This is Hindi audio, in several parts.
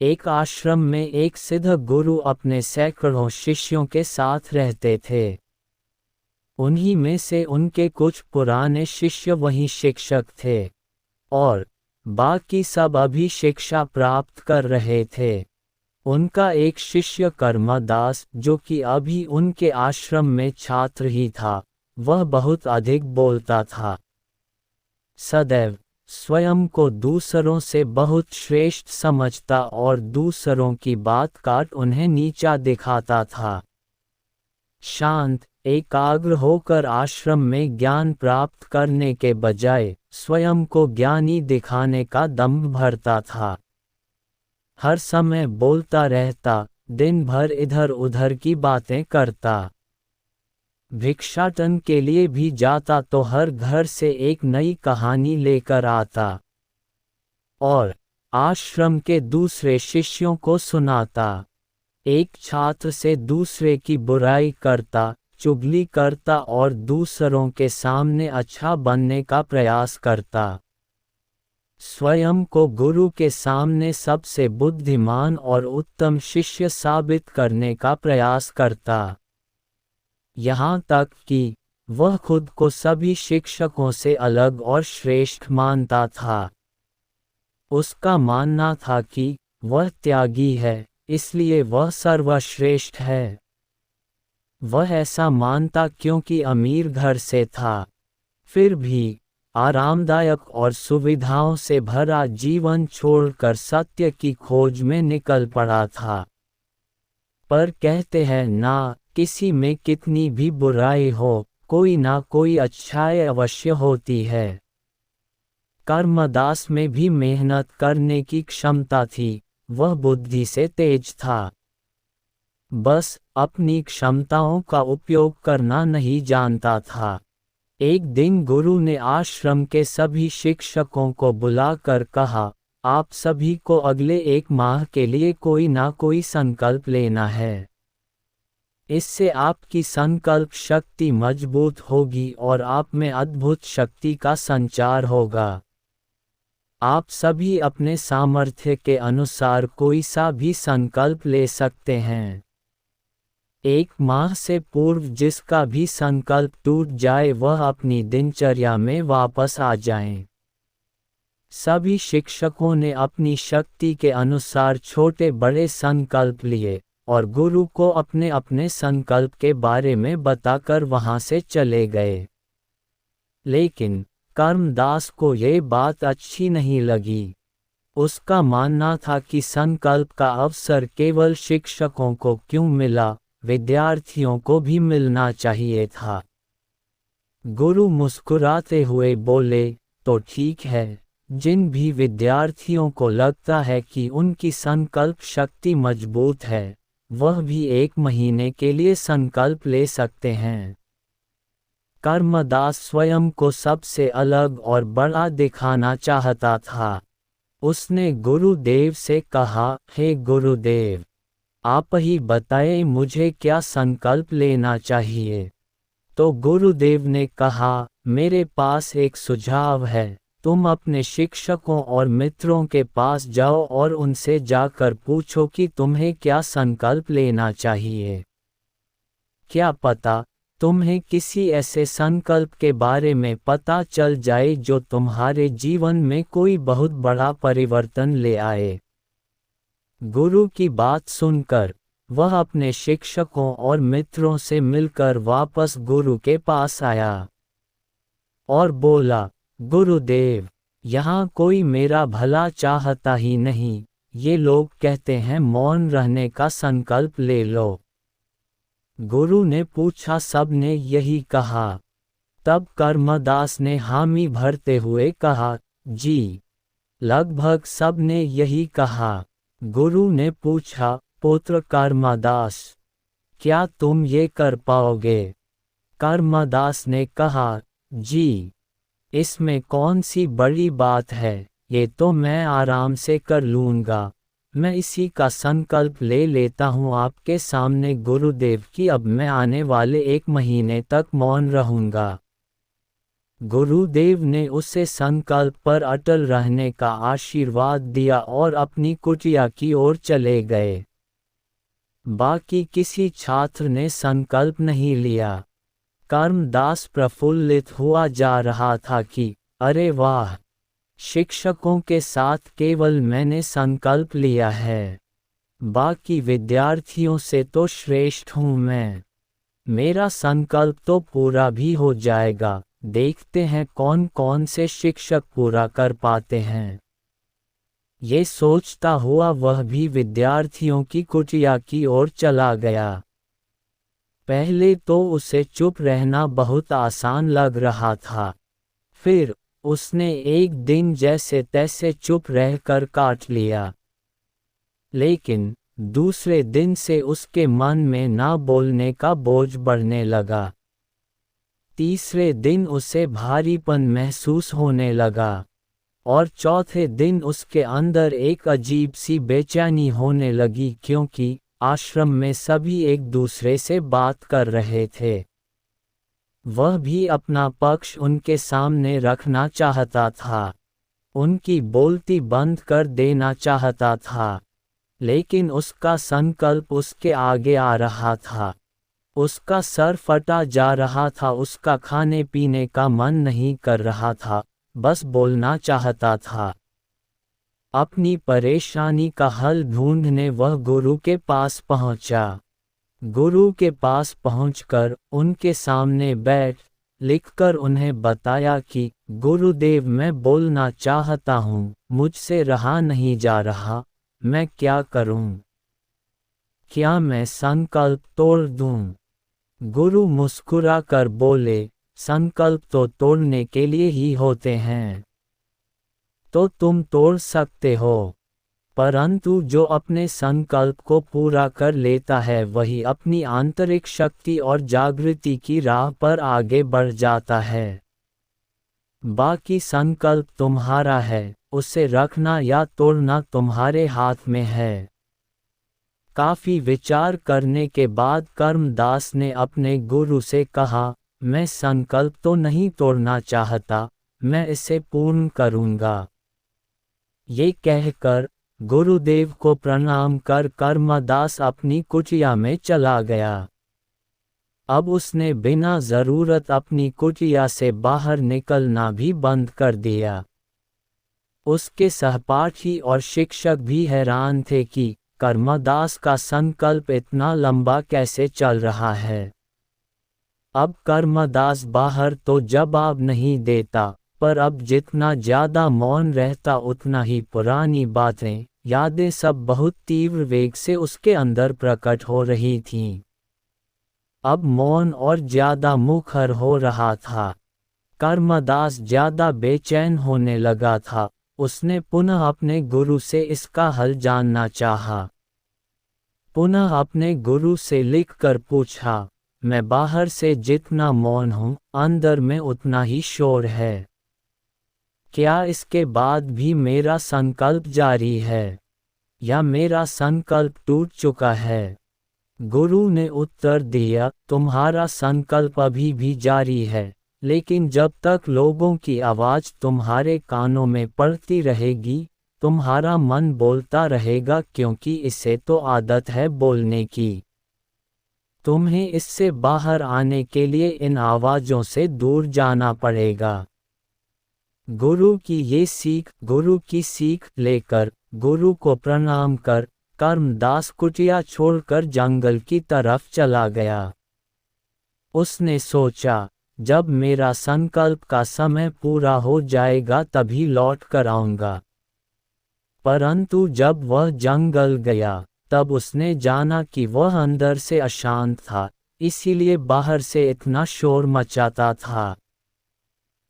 एक आश्रम में एक सिद्ध गुरु अपने सैकड़ों शिष्यों के साथ रहते थे। उन्हीं में से उनके कुछ पुराने शिष्य वहीं शिक्षक थे और बाकी सब अभी शिक्षा प्राप्त कर रहे थे। उनका एक शिष्य कर्मदास, जो कि अभी उनके आश्रम में छात्र ही था, वह बहुत अधिक बोलता था। सदैव स्वयं को दूसरों से बहुत श्रेष्ठ समझता और दूसरों की बात काट उन्हें नीचा दिखाता था। शांत एकाग्र होकर आश्रम में ज्ञान प्राप्त करने के बजाय स्वयं को ज्ञानी दिखाने का दंभ भरता था। हर समय बोलता रहता, दिन भर इधर उधर की बातें करता। भिक्षाटन के लिए भी जाता तो हर घर से एक नई कहानी लेकर आता और आश्रम के दूसरे शिष्यों को सुनाता। एक छात्र से दूसरे की बुराई करता, चुगली करता और दूसरों के सामने अच्छा बनने का प्रयास करता। स्वयं को गुरु के सामने सबसे बुद्धिमान और उत्तम शिष्य साबित करने का प्रयास करता। यहाँ तक कि वह खुद को सभी शिक्षकों से अलग और श्रेष्ठ मानता था। उसका मानना था कि वह त्यागी है, इसलिए वह सर्वश्रेष्ठ है। वह ऐसा मानता क्योंकि अमीर घर से था। फिर भी आरामदायक और सुविधाओं से भरा जीवन छोड़कर सत्य की खोज में निकल पड़ा था। पर कहते हैं ना, किसी में कितनी भी बुराई हो, कोई ना कोई अच्छाई अवश्य होती है। कर्मदास में भी मेहनत करने की क्षमता थी, वह बुद्धि से तेज था। बस अपनी क्षमताओं का उपयोग करना नहीं जानता था। एक दिन गुरु ने आश्रम के सभी शिक्षकों को बुलाकर कहा, आप सभी को अगले 1 माह के लिए कोई ना कोई संकल्प लेना है। इससे आपकी संकल्प शक्ति मजबूत होगी और आप में अद्भुत शक्ति का संचार होगा। आप सभी अपने सामर्थ्य के अनुसार कोई सा भी संकल्प ले सकते हैं। 1 माह से पूर्व जिसका भी संकल्प टूट जाए वह अपनी दिनचर्या में वापस आ जाएं। सभी शिक्षकों ने अपनी शक्ति के अनुसार छोटे बड़े संकल्प लिए और गुरु को अपने अपने संकल्प के बारे में बताकर वहां से चले गए। लेकिन कर्मदास को ये बात अच्छी नहीं लगी। उसका मानना था कि संकल्प का अवसर केवल शिक्षकों को क्यों मिला, विद्यार्थियों को भी मिलना चाहिए था। गुरु मुस्कुराते हुए बोले, तो ठीक है, जिन भी विद्यार्थियों को लगता है कि उनकी संकल्प शक्ति मजबूत है, वह भी 1 महीने के लिए संकल्प ले सकते हैं। कर्मदास स्वयं को सबसे अलग और बड़ा दिखाना चाहता था। उसने गुरुदेव से कहा, हे गुरुदेव, आप ही बताएं मुझे क्या संकल्प लेना चाहिए। तो गुरुदेव ने कहा, मेरे पास एक सुझाव है, तुम अपने शिक्षकों और मित्रों के पास जाओ और उनसे जाकर पूछो कि तुम्हें क्या संकल्प लेना चाहिए। क्या पता तुम्हें किसी ऐसे संकल्प के बारे में पता चल जाए जो तुम्हारे जीवन में कोई बहुत बड़ा परिवर्तन ले आए। गुरु की बात सुनकर वह अपने शिक्षकों और मित्रों से मिलकर वापस गुरु के पास आया और बोला, गुरुदेव, यहाँ कोई मेरा भला चाहता ही नहीं, ये लोग कहते हैं मौन रहने का संकल्प ले लो। गुरु ने पूछा, सबने यही कहा? तब कर्मदास ने हामी भरते हुए कहा, जी, लगभग सबने यही कहा। गुरु ने पूछा, पुत्र कर्मदास, क्या तुम ये कर पाओगे? कर्मदास ने कहा, जी, इसमें कौन सी बड़ी बात है, ये तो मैं आराम से कर लूँगा। मैं इसी का संकल्प ले लेता हूँ आपके सामने गुरुदेव कि अब मैं आने वाले 1 महीने तक मौन रहूँगा। गुरुदेव ने उसे संकल्प पर अटल रहने का आशीर्वाद दिया और अपनी कुटिया की ओर चले गए। बाकी किसी छात्र ने संकल्प नहीं लिया। कर्मदास प्रफुल्लित हुआ जा रहा था कि अरे वाह, शिक्षकों के साथ केवल मैंने संकल्प लिया है, बाकी विद्यार्थियों से तो श्रेष्ठ हूँ मैं। मेरा संकल्प तो पूरा भी हो जाएगा, देखते हैं कौन कौन से शिक्षक पूरा कर पाते हैं। ये सोचता हुआ वह भी विद्यार्थियों की कुटिया की ओर चला गया। पहले तो उसे चुप रहना बहुत आसान लग रहा था, फिर उसने एक दिन जैसे तैसे चुप रहकर काट लिया। लेकिन दूसरे दिन से उसके मन में ना बोलने का बोझ बढ़ने लगा। तीसरे दिन उसे भारीपन महसूस होने लगा और चौथे दिन उसके अंदर एक अजीब सी बेचैनी होने लगी, क्योंकि आश्रम में सभी एक दूसरे से बात कर रहे थे। वह भी अपना पक्ष उनके सामने रखना चाहता था, उनकी बोलती बंद कर देना चाहता था, लेकिन उसका संकल्प उसके आगे आ रहा था। उसका सर फटा जा रहा था, उसका खाने पीने का मन नहीं कर रहा था, बस बोलना चाहता था। अपनी परेशानी का हल ढूंढने वह गुरु के पास पहुंचा। गुरु के पास पहुंचकर उनके सामने बैठ लिखकर उन्हें बताया कि गुरुदेव, मैं बोलना चाहता हूँ, मुझसे रहा नहीं जा रहा, मैं क्या करूँ? क्या मैं संकल्प तोड़ दूँ? गुरु मुस्कुरा कर बोले, संकल्प तो तोड़ने के लिए ही होते हैं, तो तुम तोड़ सकते हो, परंतु जो अपने संकल्प को पूरा कर लेता है वही अपनी आंतरिक शक्ति और जागृति की राह पर आगे बढ़ जाता है। बाकी संकल्प तुम्हारा है, उसे रखना या तोड़ना तुम्हारे हाथ में है। काफी विचार करने के बाद कर्मदास ने अपने गुरु से कहा, मैं संकल्प तो नहीं तोड़ना चाहता, मैं इसे पूर्ण करूंगा। ये कहकर गुरुदेव को प्रणाम कर कर्मदास अपनी कुटिया में चला गया। अब उसने बिना जरूरत अपनी कुटिया से बाहर निकलना भी बंद कर दिया। उसके सहपाठी और शिक्षक भी हैरान थे कि कर्मदास का संकल्प इतना लंबा कैसे चल रहा है। अब कर्मदास बाहर तो जवाब नहीं देता, पर अब जितना ज्यादा मौन रहता उतना ही पुरानी बातें, यादें सब बहुत तीव्र वेग से उसके अंदर प्रकट हो रही थीं। अब मौन और ज्यादा मुखर हो रहा था। कर्मदास ज्यादा बेचैन होने लगा था। उसने पुनः अपने गुरु से इसका हल जानना चाहा। पुनः अपने गुरु से लिखकर पूछा, मैं बाहर से जितना मौन हूँ, अंदर में उतना ही शोर है। क्या इसके बाद भी मेरा संकल्प जारी है, या मेरा संकल्प टूट चुका है? गुरु ने उत्तर दिया, तुम्हारा संकल्प अभी भी जारी है, लेकिन जब तक लोगों की आवाज़ तुम्हारे कानों में पड़ती रहेगी, तुम्हारा मन बोलता रहेगा, क्योंकि इसे तो आदत है बोलने की। तुम्हें इससे बाहर आने के लिए इन आवाज़ों से दूर जाना पड़ेगा। गुरु की सीख लेकर गुरु को प्रणाम कर कर्मदास कुटिया छोड़कर जंगल की तरफ चला गया। उसने सोचा, जब मेरा संकल्प का समय पूरा हो जाएगा तभी लौट कर आऊंगा। परंतु जब वह जंगल गया, तब उसने जाना कि वह अंदर से अशांत था, इसीलिए बाहर से इतना शोर मचाता था।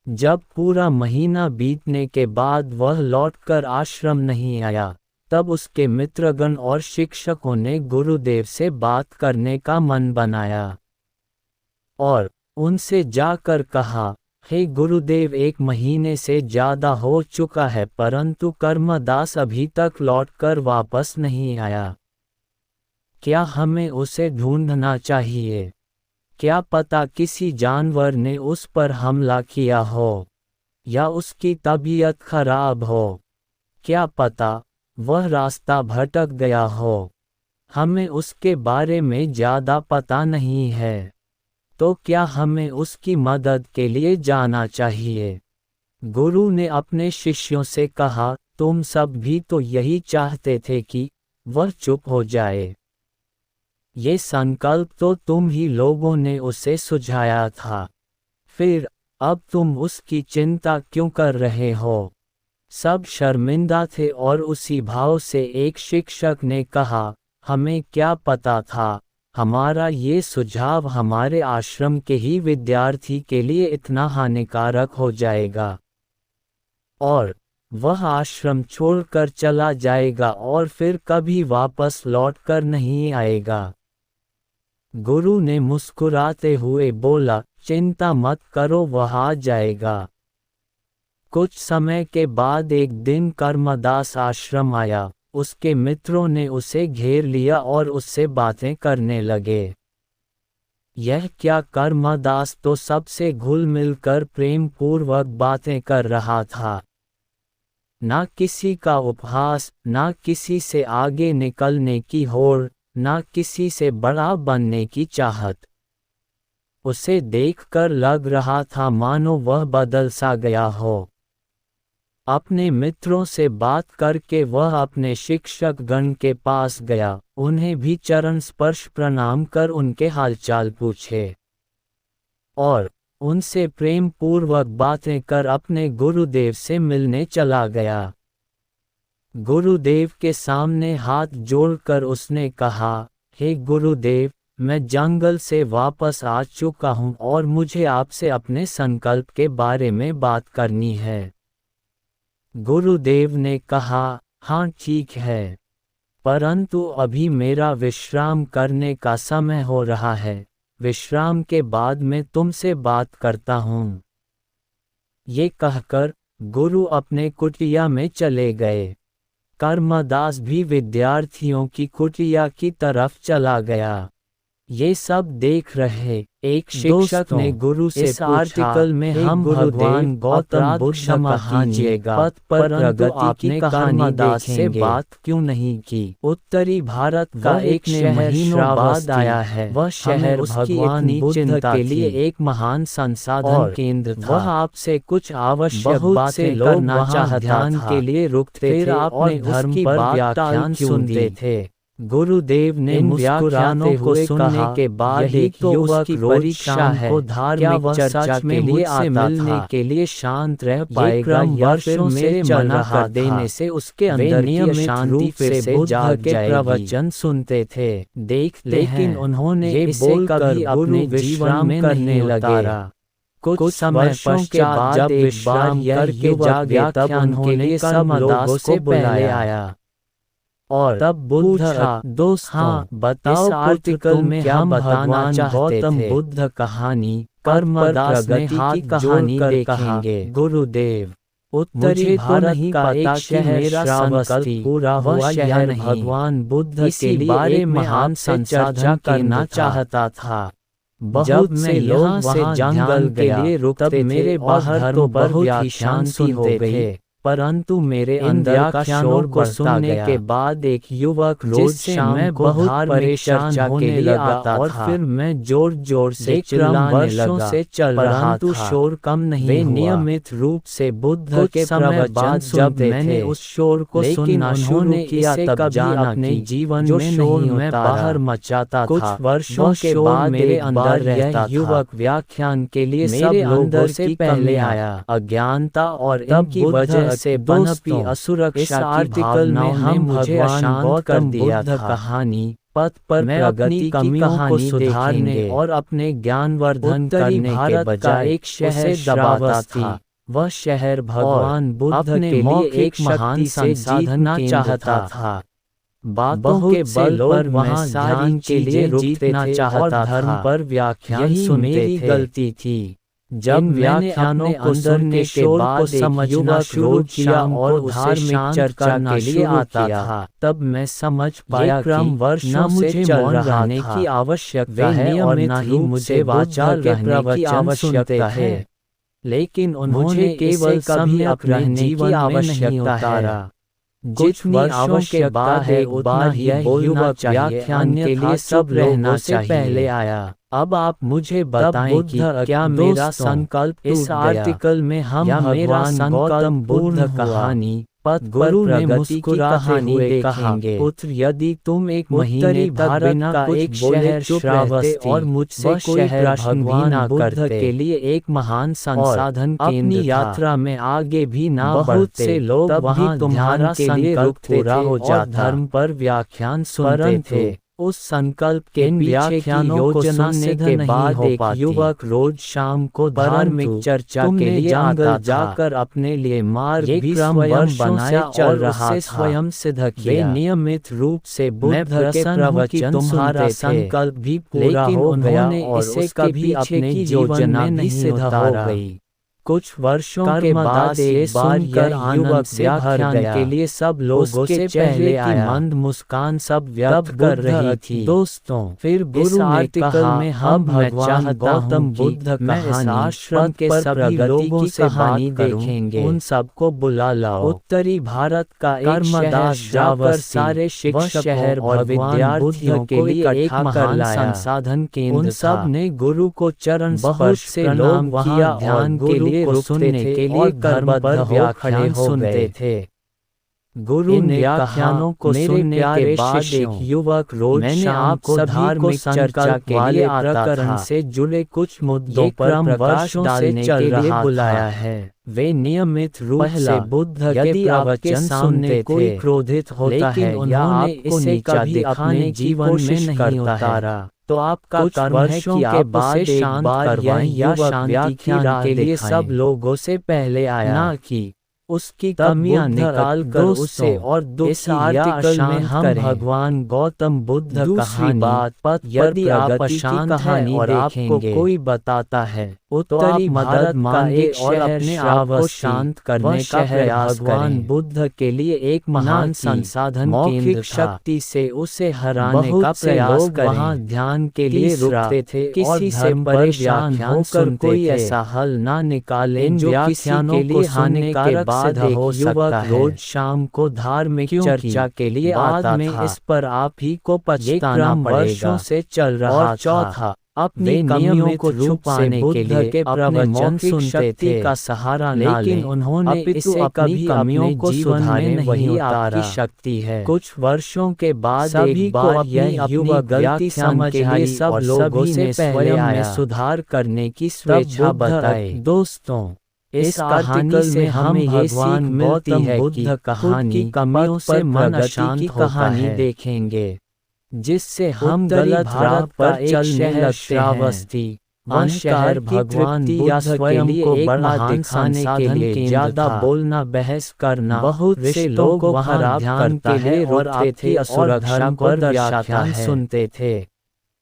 जब पूरा महीना बीतने के बाद वह लौटकर आश्रम नहीं आया, तब उसके मित्रगण और शिक्षकों ने गुरुदेव से बात करने का मन बनाया और उनसे जाकर कहा, हे गुरुदेव, 1 महीने से ज़्यादा हो चुका है, परंतु कर्मदास अभी तक लौटकर वापस नहीं आया। क्या हमें उसे ढूंढना चाहिए? क्या पता किसी जानवर ने उस पर हमला किया हो, या उसकी तबीयत खराब हो। क्या पता वह रास्ता भटक गया हो। हमें उसके बारे में ज़्यादा पता नहीं है, तो क्या हमें उसकी मदद के लिए जाना चाहिए? गुरु ने अपने शिष्यों से कहा, तुम सब भी तो यही चाहते थे कि वह चुप हो जाए। ये संकल्प तो तुम ही लोगों ने उसे सुझाया था। फिर अब तुम उसकी चिंता क्यों कर रहे हो? सब शर्मिंदा थे और उसी भाव से एक शिक्षक ने कहा, हमें क्या पता था हमारा ये सुझाव हमारे आश्रम के ही विद्यार्थी के लिए इतना हानिकारक हो जाएगा, और वह आश्रम छोड़कर चला जाएगा और फिर कभी वापस लौटकर नहीं आएगा। गुरु ने मुस्कुराते हुए बोला, चिंता मत करो, वह आ जाएगा। कुछ समय के बाद एक दिन कर्मदास आश्रम आया। उसके मित्रों ने उसे घेर लिया और उससे बातें करने लगे। यह क्या, कर्मदास तो सबसे घुल मिलकर प्रेम पूर्वक बातें कर रहा था। ना किसी का उपहास, ना किसी से आगे निकलने की होड़, ना किसी से बड़ा बनने की चाहत। उसे देखकर लग रहा था मानो वह बदल सा गया हो। अपने मित्रों से बात करके वह अपने शिक्षक गण के पास गया, उन्हें भी चरण स्पर्श प्रणाम कर उनके हालचाल पूछे और उनसे प्रेम पूर्वक बातें कर अपने गुरुदेव से मिलने चला गया। गुरुदेव के सामने हाथ जोड़कर उसने कहा, हे गुरुदेव, मैं जंगल से वापस आ चुका हूँ और मुझे आपसे अपने संकल्प के बारे में बात करनी है। गुरुदेव ने कहा, हाँ ठीक है, परंतु अभी मेरा विश्राम करने का समय हो रहा है। विश्राम के बाद मैं तुमसे बात करता हूँ। ये कहकर गुरु अपने कुटिया में चले गए। कर्मदास भी विद्यार्थियों की कुटिया की तरफ चला गया। ये सब देख रहे एक शिक्षक ने गुरु से इस आर्टिकल में हम भगवान गौतम बुद्ध कहानिएगा पथ पर प्रगति की कहानी से बात क्यों नहीं की। उत्तरी भारत का एक शहर श्रावस्ती आया है। वह शहर भगवान बुद्ध के लिए एक महान संसाधन केंद्र था। वह आपसे कुछ आवश्यक बातें करना चाहता था। के लिए रुकते थे और धर्म पर व्याख्यान सुनते थे। गुरुदेव ने मुस्कुराते हुए सुनने के बाद एक युवक की परीक्षा है, को धार्मिक चर्चा के लिए से मिलने के लिए शांत रह पाएगा या फिर मेरे मना कर देने से उसके अंदर नियमित शांति से बुद्ध के प्रवचन सुनते थे। लेकिन उन्होंने इसे कभी अपने जीवन में करने लगे। कुछ समय पश्चात जब विश्राम करके जागे तब उन्होंने कर्मदास को पहले आया और तब बुद्ध दोस्त, हाँ बताओ, आर्टिकल में हम बताना चाहते थे बुद्ध कहानी। कर्मदास ने हाथ कहानी देखेंगे। गुरुदेव, उत्तरी भारत का एक शहर मेरा संकल्प पूरा हुआ या नहीं। भगवान बुद्ध के बारे में महान संसाधन करना चाहता था। जब मैं यहाँ से जंगल के लिए रुकते मेरे बाहर तो बहुत ही शांति हो गई, परंतु मेरे अंदर का शोर को सुनने के बाद एक युवक रोज शाम को बहुत परेशान होने लगा और फिर मैं जोर जोर से चिल्लाने लगा से चल रहा था। शोर कम नहीं हुआ। नियमित रूप से बुद्ध के प्रवचन जब मैंने उस शोर को सुनना शुरू किया तब जाना अपने जीवन में शोर मैं बाहर मचाता था। कुछ वर्षों के बाद मेरे अंदर रहता युवक व्याख्यान के लिए मेरे अंदर से पहले आया। अज्ञानता और इनकी वजह से बनपी असुरक्षा की भावनाओं ने मुझे अशांत कर दिया था। कहानी पथ पर मैं अपनी कमियों को सुधारने और अपने ज्ञानवर्धन करने के बजाय एक शहर दबाता था। वह शहर भगवान बुद्ध के लिए एक महान संसाधन चाहता था। बातों के बल पर वहाँ सारी के लिए जीतना चाहता था। धर्म पर व्याख्यान सुनते थे। गलती थी। जब मैंने अपने अंदर के शोर को समझना शुरू किया और धार्मिक चर्चा के लिए आता था, तब मैं समझ पाया कि न मुझे मौन रहने की आवश्यकता है और न ही मुझे वाचाल रहने की आवश्यकता है, लेकिन उन्होंने केवल कभी अपने जीवन में नहीं उतारा। कुछ वर्षों के बाद एक बार यह युवक व्याख्यान के लिए सब लोगों से पहले आया। अब आप मुझे बताएं कि क्या मेरा संकल्प इस आर्टिकल में हम भगवान गौतम बुद्ध कहानी पथ गुरु ने मुस्कुराते हुए देखेंगे। पुत्र, यदि तुम एक महीने भारत का एक शहर श्रावस्ती और मुझसे कोई प्रश्न भी न करते के लिए एक महान संसाधन केंद्र था, यात्रा में आगे भी ना बढ़ते, से लोग वहाँ तुम्हारा के लिए रुकते थे और धर्म पर व्याख्यान सुनते थे। उस संकल्प के पीछे की योजना के बाद एक युवक रोज शाम को धार्मिक चर्चा के लिए जंगल जाकर अपने लिए मार्ग भी स्वयं बनाया चल रहा था। स्वयं सिद्ध किया। नियमित रूप से बुद्ध के प्रवचन तुम्हारा संकल्प भी पूरा हो गया और इसे कभी अपने जीवन में नहीं सिद्ध हो गई। कुछ वर्षों के बाद एक बार यह युवक व्याख्यान के लिए सब लोगों से पहले आया। मंद मुस्कान सब व्यक्त कर रही थी। दोस्तों, फिर गुरु ने कहा, में हम भगवान गौतम बुद्ध कहानी आश्रम के सभी लोगों से कहानी देखेंगे, उन सबको बुला लाओ। उत्तरी भारत का एक कर्मदास जाकर सारे शिक्षक शहर और विद्यार्थियों के लिए एक महान संसाधन केंद्र। उन सब ने गुरु को चरण स्पर्श से लोग वहां ध्यान के लिए सुनने के लिए कर्मबद्ध व्याख्यान सुनते थे। गुरु ने व्याख्यानों को सुनने के बाद एक युवक रोज शाम को धार्मिक चर्चा के लिए प्रकरण से जुड़े कुछ मुद्दों पर प्रकाश डालने के लिए बुलाया है। वे नियमित रूप से बुद्ध के प्रवचन सुनते कोई क्रोधित होता है या आपको नीचा दिखाने जीवन में नहीं उतारा, तो आपका कर्म है कि आप उसे शांत करवाएं या शांति के लिए सब लोगों से पहले आया, ना कि उसकी कमियां निकाल कर उसे और दुखी या अशांत करें। भगवान गौतम बुद्ध कहानी बात पथ, यदि आप अशांत कहानी और आपको कोई बताता है उत्तरी भारत का एक शहर ने आपको शांत करने का प्रयास भगवान बुद्ध के लिए एक महान संसाधन केंद्र शक्ति से उसे हराने का प्रयास करें। वहाँ ध्यान के लिए रुकते थे, किसी से परेशान होकर कोई ऐसा हल ना निकाले जो व्याख्यानों को हानिकारक सिद्ध हो सकता है। रोज शाम को धार्मिक चर्चा के लिए आता में इस पर आप ही को पछताना पड़ेगा। वर्षों से चल रहा था। चौथा, अपनी कमियों को छुपाने के लिए प्रवचन सुनते थे का सहारा, लेकिन उन्होंने इसे कभी कमियों को सुधारने नहीं उतारा शक्ति है। कुछ वर्षों के बाद एक बार यह युवक गलती समझ के सब लोगों से पहले आया, सुधार करने की स्वेच्छा बताए। दोस्तों, इस कहानी से हमें ये सीख मिलती है कि खुद की कमियों से मन अशांत कहानी देखेंगे, जिससे हम गलत राह पर चलने लगते हैं। शहर भगवान या स्वयं को बड़ा दिखाने के लिए ज्यादा बोलना, बहस करना, बहुत से लोग वहाँ ध्यान के लिए रोते थे और धर्म पर व्याख्यान सुनते थे।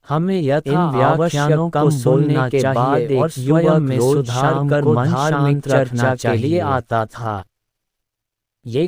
हमें यथा व्याख्यानों को बोलने के बाद एक युवक में सुधार कर मन शांत रखना के लिए आता था। ये